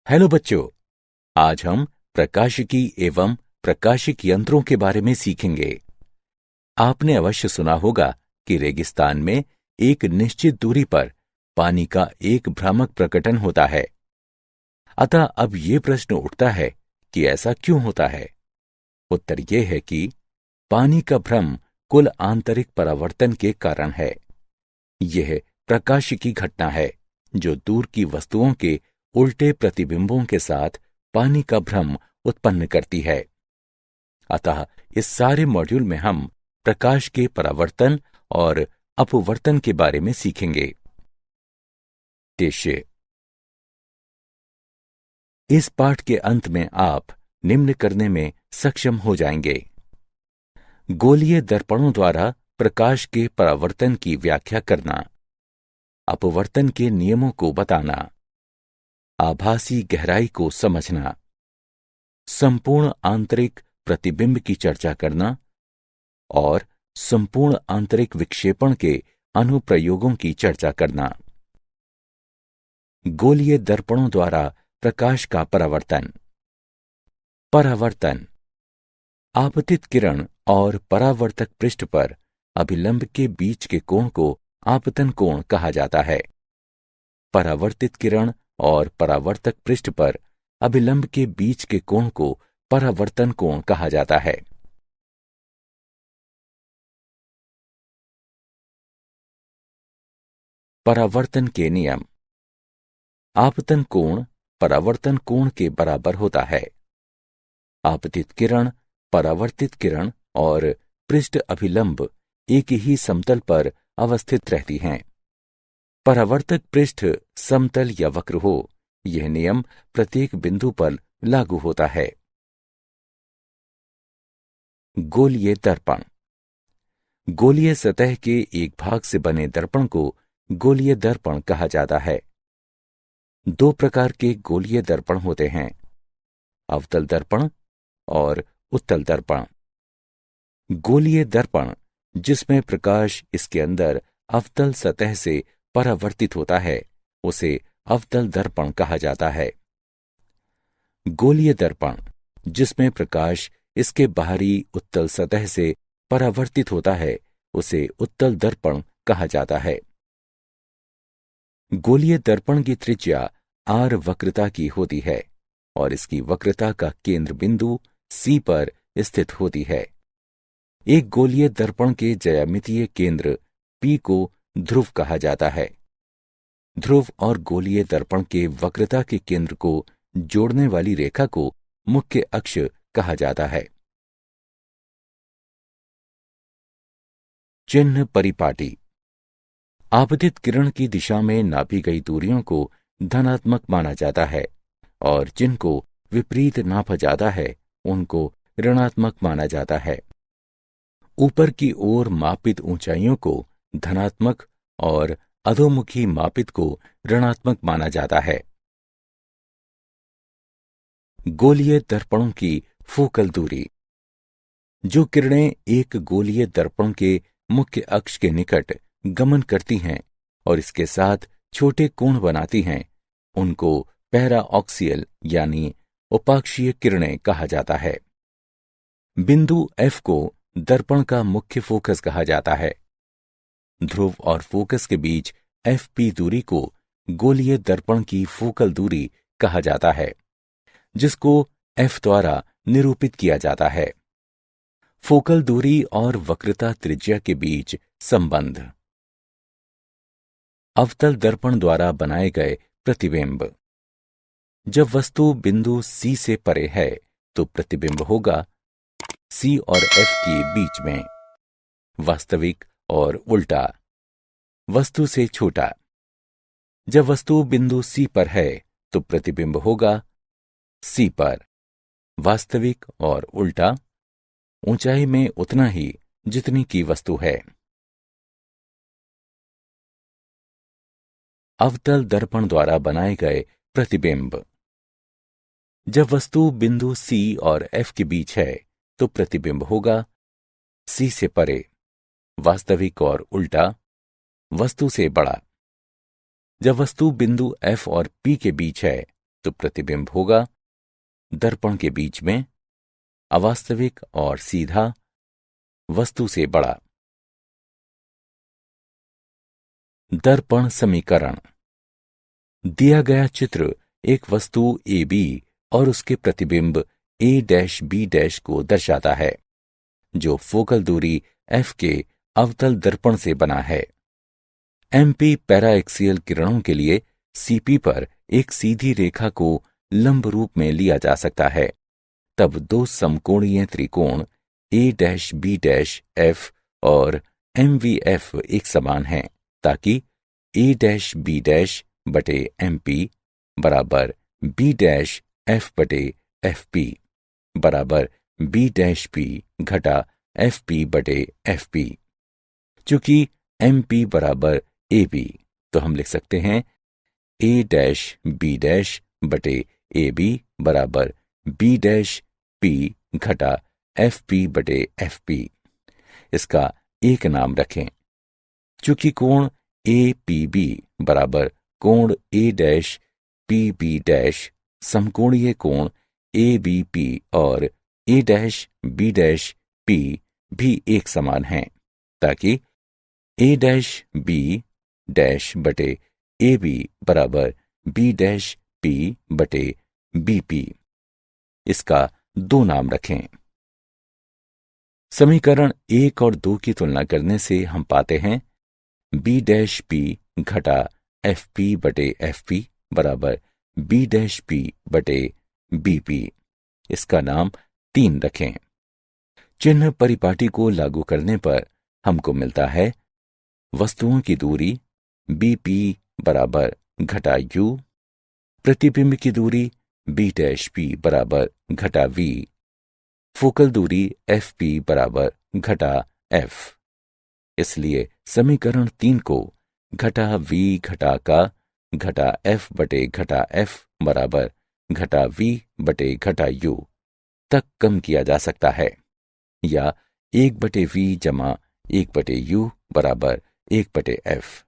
Hello बच्चों। आज हम प्रकाशिकी एवं प्रकाशिक यंत्रों के बारे में सीखेंगे। आपने अवश्य सुना होगा कि रेगिस्तान में एक निश्चित दूरी पर पानी का एक भ्रामक प्रकटन होता है। अतः अब ये प्रश्न उठता है कि ऐसा क्यों होता है। उत्तर ये है कि पानी का भ्रम कुल आंतरिक परावर्तन के कारण है। यह प्रकाशिकी घटना है जो दूर की वस्तुओं के उल्टे प्रतिबिंबों के साथ पानी का भ्रम उत्पन्न करती है। अतः इस सारे मॉड्यूल में हम प्रकाश के परावर्तन और अपवर्तन के बारे में सीखेंगे। उद्देश्य: इस पाठ के अंत में आप निम्न करने में सक्षम हो जाएंगे। गोलीय दर्पणों द्वारा प्रकाश के परावर्तन की व्याख्या करना, अपवर्तन के नियमों को बताना, आभासी गहराई को समझना, संपूर्ण आंतरिक प्रतिबिंब की चर्चा करना और संपूर्ण आंतरिक विक्षेपण के अनुप्रयोगों की चर्चा करना। गोलीय दर्पणों द्वारा प्रकाश का परावर्तन। परावर्तन: आपतित किरण और परावर्तक पृष्ठ पर अभिलंब के बीच के कोण को आपतन कोण कहा जाता है। परावर्तित किरण और परावर्तक पृष्ठ पर अभिलंब के बीच के कोण को परावर्तन कोण कहा जाता है। परावर्तन के नियम: आपतन कोण परावर्तन कोण के बराबर होता है। आपतित किरण, परावर्तित किरण और पृष्ठ अभिलंब एक ही समतल पर अवस्थित रहती हैं। परावर्तक पृष्ठ समतल या वक्र हो, यह नियम प्रत्येक बिंदु पर लागू होता है। गोलीय दर्पण: गोलीय सतह के एक भाग से बने दर्पण को गोलीय दर्पण कहा जाता है। दो प्रकार के गोलीय दर्पण होते हैं: अवतल दर्पण और उत्तल दर्पण। गोलीय दर्पण जिसमें प्रकाश इसके अंदर अवतल सतह से परावर्तित होता है, उसे अवतल दर्पण कहा जाता है। गोलीय दर्पण जिसमें प्रकाश इसके बाहरी उत्तल सतह से परावर्तित होता है, उसे उत्तल दर्पण कहा जाता है। गोलीय दर्पण की त्रिज्या R वक्रता की होती है और इसकी वक्रता का केंद्र बिंदु C पर स्थित होती है। एक गोलीय दर्पण के ज्यामितीय केंद्र P को ध्रुव कहा जाता है। ध्रुव और गोलीय दर्पण के वक्रता के केंद्र को जोड़ने वाली रेखा को मुख्य अक्ष कहा जाता है। चिन्ह परिपाटी: आपतित किरण की दिशा में नापी गई दूरियों को धनात्मक माना जाता है और जिनको विपरीत नापा जाता है उनको ऋणात्मक माना जाता है। ऊपर की ओर मापित ऊंचाइयों को धनात्मक और अधोमुखी मापित को ऋणात्मक माना जाता है। गोलीय दर्पणों की फोकल दूरी: जो किरणें एक गोलीय दर्पण के मुख्य अक्ष के निकट गमन करती हैं और इसके साथ छोटे कोण बनाती हैं, उनको पैराऑक्सियल यानी उपाक्षीय किरणें कहा जाता है। बिंदु F को दर्पण का मुख्य फोकस कहा जाता है। ध्रुव और फोकस के बीच FP दूरी को गोलीय दर्पण की फोकल दूरी कहा जाता है, जिसको F द्वारा निरूपित किया जाता है। फोकल दूरी और वक्रता त्रिज्या के बीच संबंध। अवतल दर्पण द्वारा बनाए गए प्रतिबिंब: जब वस्तु बिंदु C से परे है तो प्रतिबिंब होगा C और F के बीच में, वास्तविक और उल्टा, वस्तु से छोटा। जब वस्तु बिंदु C पर है तो प्रतिबिंब होगा C पर, वास्तविक और उल्टा, ऊंचाई में उतना ही जितनी की वस्तु है। अवतल दर्पण द्वारा बनाए गए प्रतिबिंब: जब वस्तु बिंदु C और F के बीच है तो प्रतिबिंब होगा C से परे, वास्तविक और उल्टा, वस्तु से बड़ा। जब वस्तु बिंदु F और P के बीच है तो प्रतिबिंब होगा दर्पण के बीच में, अवास्तविक और सीधा, वस्तु से बड़ा। दर्पण समीकरण। दिया गया चित्र एक वस्तु ए बी और उसके प्रतिबिंब ए डैश बी डैश को दर्शाता है, जो फोकल दूरी एफ के अवतल दर्पण से बना है। एमपी पैराएक्सियल किरणों के लिए सीपी पर एक सीधी रेखा को लंब रूप में लिया जा सकता है। तब दो समकोणीय त्रिकोण ए डैश बी डैश एफ और एम वी एफ एक समान हैं, ताकि ए डैश बी डैश बटे एम पी बराबर बी डैश एफ बटे एफ पी बराबर बी डैश पी घटा एफ पी बटे एफ पी। चूंकि एम पी बराबर ए बी, तो हम लिख सकते हैं ए डैश बी डैश बटे ए बी बराबर बी डैश पी घटा एफ पी बटे एफ पी। इसका एक नाम रखें। चूंकि कोण ए पी बी बराबर कोण ए डैश पी बी डैश समकोणीय कोण ए बी पी और ए डैश बी डैश पी भी एक समान हैं, ताकि ए डैश बी डैश बटे ए बी बराबर बी डैश पी बटे बी पी। इसका दो नाम रखें। समीकरण 1 और 2 की तुलना करने से हम पाते हैं बी डैश पी घटा एफ पी बटे एफ पी बराबर बी डैश पी बटे बी पी। इसका नाम 3 रखें। चिन्ह परिपाटी को लागू करने पर हमको मिलता है वस्तुओं की दूरी बी पी बराबर घटा यू, प्रतिबिंब की दूरी बी डैश पी बराबर घटा वी, फोकल दूरी एफ पी बराबर घटा एफ। इसलिए समीकरण 3 को घटा वी घटा का घटा एफ बटे घटा एफ बराबर घटा वी बटे घटा यू तक कम किया जा सकता है, या 1 बटे वी जमा 1 बटे यू बराबर 1 बटे एफ।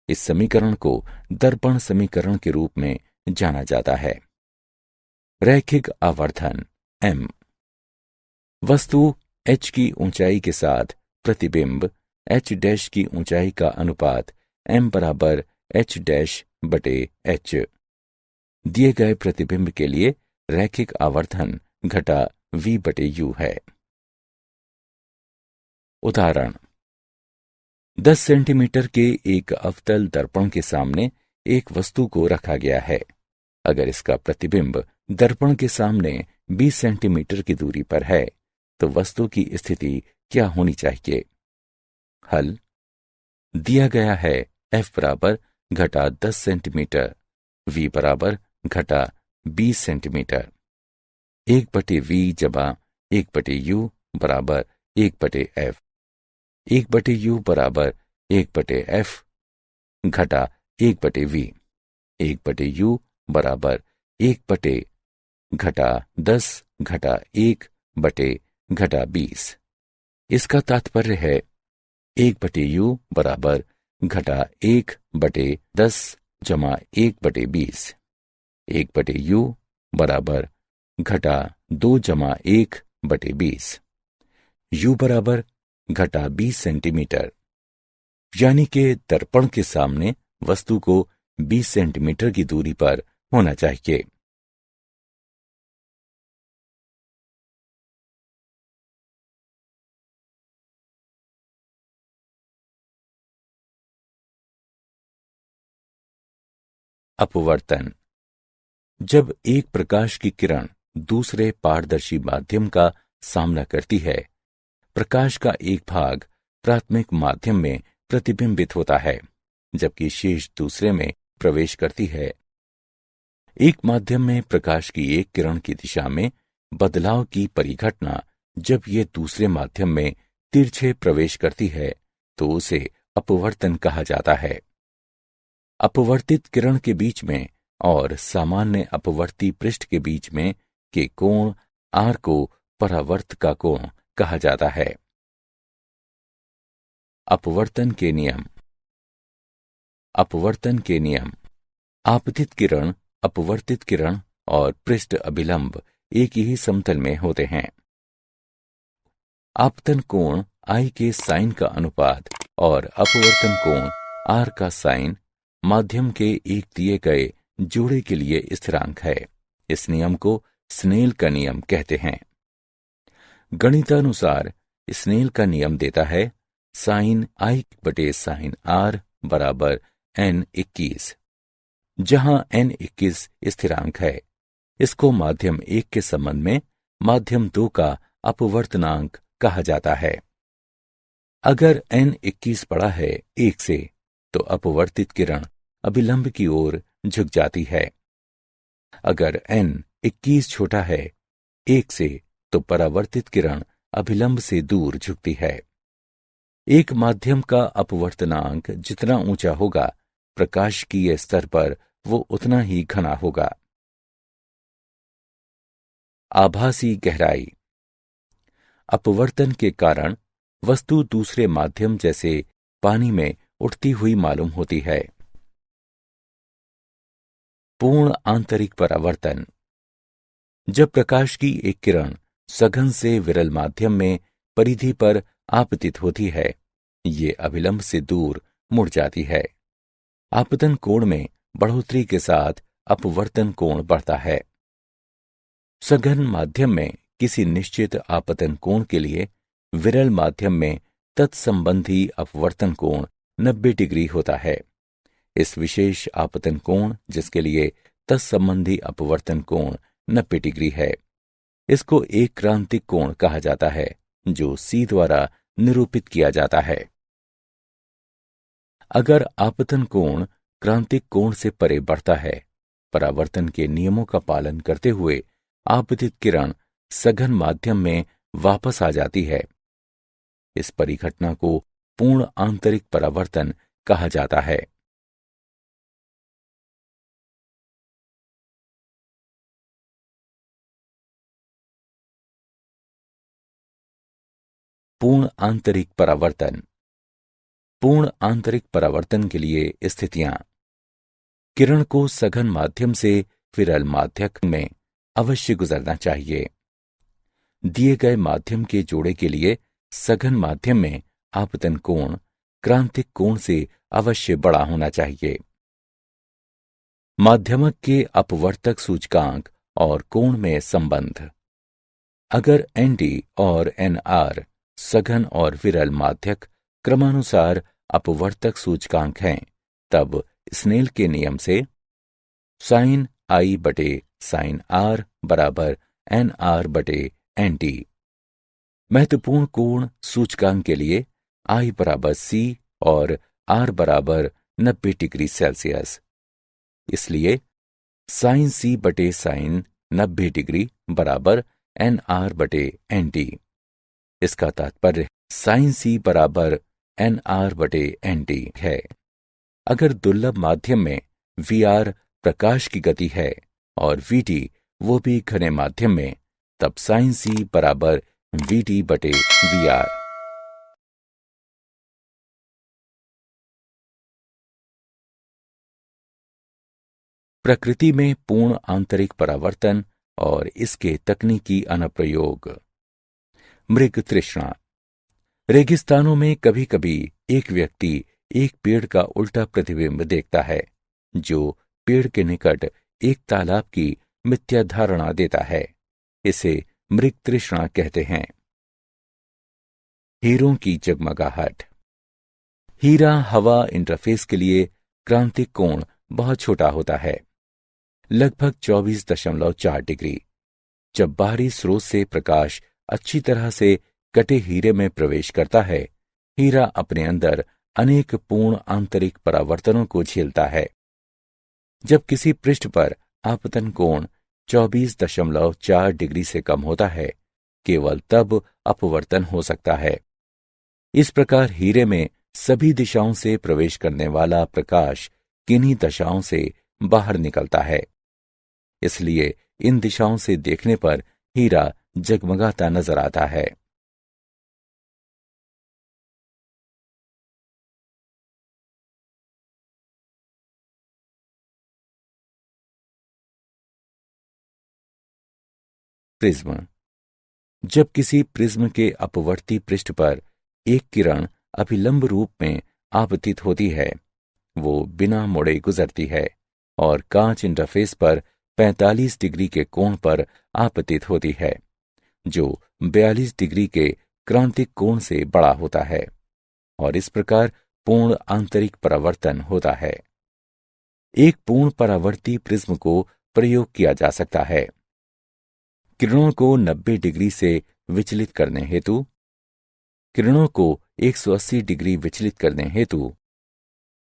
इस समीकरण को दर्पण समीकरण के रूप में जाना जाता है। रैखिक आवर्धन m। वस्तु h की ऊंचाई के साथ प्रतिबिंब h डैश की ऊंचाई का अनुपात m बराबर h डैश बटे h। दिए गए प्रतिबिंब के लिए रैखिक आवर्धन घटा v बटे u है। उदाहरण, 10 सेंटीमीटर के एक अवतल दर्पण के सामने एक वस्तु को रखा गया है। अगर इसका प्रतिबिंब दर्पण के सामने 20 सेंटीमीटर की दूरी पर है, तो वस्तु की स्थिति क्या होनी चाहिए? हल दिया गया है f बराबर घटा 10 सेंटीमीटर, v बराबर घटा 20 सेंटीमीटर। 1 बटे v जमा 1 बटे u बराबर 1 बटे f। 1 बटे u बराबर 1 बटे f घटा 1 बटे v। 1 बटे u बराबर 1 बटे घटा 10 घटा 1 बटे घटा 20। इसका तात्पर्य है 1 बटे u बराबर घटा 1 बटे 10 जमा 1 बटे 20। 1 बटे u बराबर घटा 2 जमा 1 बटे 20। u बराबर घटा 20 सेंटीमीटर, यानी कि दर्पण के सामने वस्तु को 20 सेंटीमीटर की दूरी पर होना चाहिए। अपवर्तन। जब एक प्रकाश की किरण दूसरे पारदर्शी माध्यम का सामना करती है, प्रकाश का एक भाग प्राथमिक माध्यम में प्रतिबिंबित होता है, जबकि शेष दूसरे में प्रवेश करती है। एक माध्यम में प्रकाश की एक किरण की दिशा में बदलाव की परिघटना जब ये दूसरे माध्यम में तिरछे प्रवेश करती है, तो उसे अपवर्तन कहा जाता है। अपवर्तित किरण के बीच में और सामान्य अपवर्ती पृष्ठ के बीच में के कोण R को परावर्त का कोण कहा जाता है। अपवर्तन के नियम। अपवर्तन के नियम। आपतित किरण अपवर्तित किरण और पृष्ठ अभिलंब एक ही समतल में होते हैं। आपतन कोण I के साइन का अनुपात और अपवर्तन कोण R का साइन माध्यम के एक दिए गए जोड़े के लिए स्थिरांक है। इस नियम को स्नेल का नियम कहते हैं। गणितानुसार स्नेल का नियम देता है साइन I बटे साइन R बराबर n21, जहां n21 स्थिरांक है। इसको माध्यम 1 के संबंध में माध्यम 2 का अपवर्तनांक कहा जाता है। अगर n21 बड़ा है 1 से तो अपवर्तित किरण अभिलंब की ओर झुक जाती है। अगर n21 छोटा है 1 से तो परावर्तित किरण अभिलंब से दूर झुकती है। एक माध्यम का अपवर्तनांक जितना ऊंचा होगा, प्रकाशिकीय स्तर पर वो उतना ही घना होगा। आभासी गहराई। अपवर्तन के कारण वस्तु दूसरे माध्यम जैसे पानी में उठती हुई मालूम होती है। पूर्ण आंतरिक परावर्तन। जब प्रकाश की एक किरण सघन से विरल माध्यम में परिधि पर आपतित होती है, ये अभिलंब से दूर मुड़ जाती है। आपतन कोण में बढ़ोतरी के साथ अपवर्तन कोण बढ़ता है। सघन माध्यम में किसी निश्चित आपतन कोण के लिए विरल माध्यम में तत्संबंधी अपवर्तन कोण 90 डिग्री होता है। इस विशेष आपतन कोण जिसके लिए तत्संबंधी अपवर्तन कोण 90 डिग्री है, इसको एक क्रांतिक कोण कहा जाता है, जो C द्वारा निरूपित किया जाता है। अगर आपतन कोण क्रांतिक कोण से परे बढ़ता है, परावर्तन के नियमों का पालन करते हुए आपतित किरण सघन माध्यम में वापस आ जाती है। इस परिघटना को पूर्ण आंतरिक परावर्तन कहा जाता है। पूर्ण आंतरिक परावर्तन। पूर्ण आंतरिक परावर्तन के लिए स्थितियां। किरण को सघन माध्यम से विरल माध्यक में अवश्य गुजरना चाहिए। दिए गए माध्यम के जोड़े के लिए सघन माध्यम में आपतन कोण क्रांतिक कोण से अवश्य बड़ा होना चाहिए। माध्यमक के अपवर्तक सूचकांक और कोण में संबंध। अगर ND और NR सघन और विरल माध्यक क्रमानुसार अपवर्तक सूचकांक हैं, तब स्नेल के नियम से साइन I बटे साइन R बराबर NR बटे ND। महत्वपूर्ण कोण सूचकांक के लिए I बराबर C और R बराबर 90 डिग्री सेल्सियस। इसलिए साइन C बटे साइन 90 डिग्री बराबर NR बटे ND। इसका तात्पर्य साइन C बराबर NR बटे ND है। अगर दुर्लभ माध्यम में VR प्रकाश की गति है और VT वो भी घने माध्यम में, तब साइन C बराबर VT बटे VR। प्रकृति में पूर्ण आंतरिक परावर्तन और इसके तकनीकी अनुप्रयोग। मृग तृष्णा। रेगिस्तानों में कभी कभी एक व्यक्ति एक पेड़ का उल्टा प्रतिबिंब देखता है, जो पेड़ के निकट एक तालाब की मिथ्या धारणा देता है। इसे मृग तृष्णा कहते हैं। हीरों की जगमगाहट। हीरा हवा इंटरफेस के लिए क्रांतिक कोण बहुत छोटा होता है, लगभग 24.4 डिग्री। जब बाहरी स्रोत से प्रकाश अच्छी तरह से कटे हीरे में प्रवेश करता है, हीरा अपने अंदर अनेक पूर्ण आंतरिक परावर्तनों को झेलता है। जब किसी पृष्ठ पर आपतन कोण 24.4 डिग्री से कम होता है, केवल तब अपवर्तन हो सकता है। इस प्रकार हीरे में सभी दिशाओं से प्रवेश करने वाला प्रकाश किन्हीं दशाओं से बाहर निकलता है। इसलिए इन दिशाओं से देखने पर हीरा जगमगाता नजर आता है। प्रिज्म। जब किसी प्रिज्म के अपवर्ती पृष्ठ पर एक किरण अभिलंब रूप में आपतित होती है, वो बिना मुड़े गुजरती है और कांच इंटरफेस पर 45 डिग्री के कोण पर आपतित होती है, जो 42 डिग्री के क्रांतिक कोण से बड़ा होता है, और इस प्रकार पूर्ण आंतरिक परावर्तन होता है। एक पूर्ण परावर्ती प्रिज्म को प्रयोग किया जा सकता है। किरणों को 90 डिग्री से विचलित करने हेतु, किरणों को 180 डिग्री विचलित करने हेतु,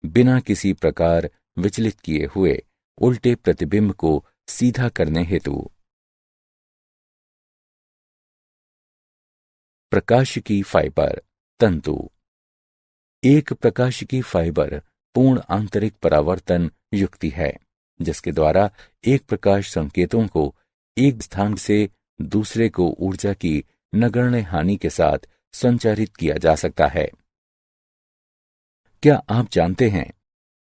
बिना किसी प्रकार विचलित किए हुए उल्टे प्रतिबिंब को सीधा करने हेतु, प्रकाशिकी फाइबर तंतु। एक प्रकाशिकी फाइबर पूर्ण आंतरिक परावर्तन युक्ति है, जिसके द्वारा एक प्रकाश संकेतों को एक स्थान से दूसरे को ऊर्जा की नगण्य हानि के साथ संचारित किया जा सकता है। क्या आप जानते हैं,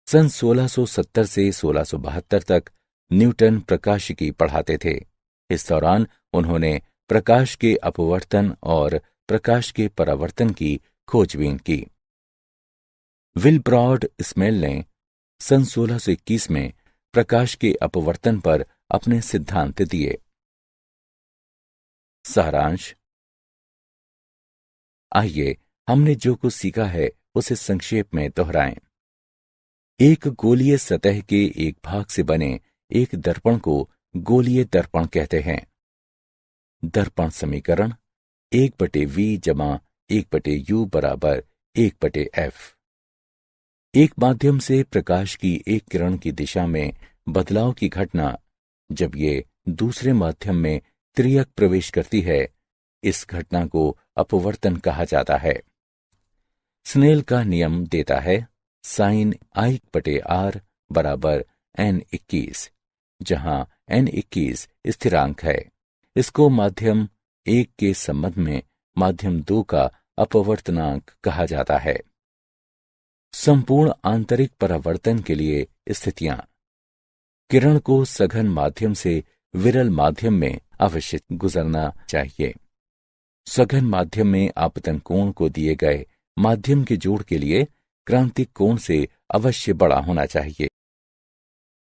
सन 1670 से 1672 तक न्यूटन प्रकाशिकी पढ़ाते थे। इस दौरान उन्होंने प्रकाश के अपवर्तन और प्रकाश के परावर्तन की खोजबीन की। विलब्रॉड स्मेल ने सन 1621 में प्रकाश के अपवर्तन पर अपने सिद्धांत दिए। सारांश। आइए हमने जो कुछ सीखा है उसे संक्षेप में दोहराएं। एक गोलीय सतह के एक भाग से बने एक दर्पण को गोलीय दर्पण कहते हैं। दर्पण समीकरण 1/v जमा 1/u बराबर 1/f। एक माध्यम से प्रकाश की एक किरण की दिशा में बदलाव की घटना जब ये दूसरे माध्यम में तिर्यक प्रवेश करती है, इस घटना को अपवर्तन कहा जाता है। स्नेल का नियम देता है sin I/r बराबर n21, जहां n21 स्थिरांक है। इसको माध्यम 1 के संबंध में माध्यम 2 का अपवर्तनांक कहा जाता है। संपूर्ण आंतरिक परावर्तन के लिए स्थितियां। किरण को सघन माध्यम से विरल माध्यम में अवश्य गुजरना चाहिए। सघन माध्यम में आपतन कोण को दिए गए माध्यम के जोड़ के लिए क्रांतिक कोण से अवश्य बड़ा होना चाहिए।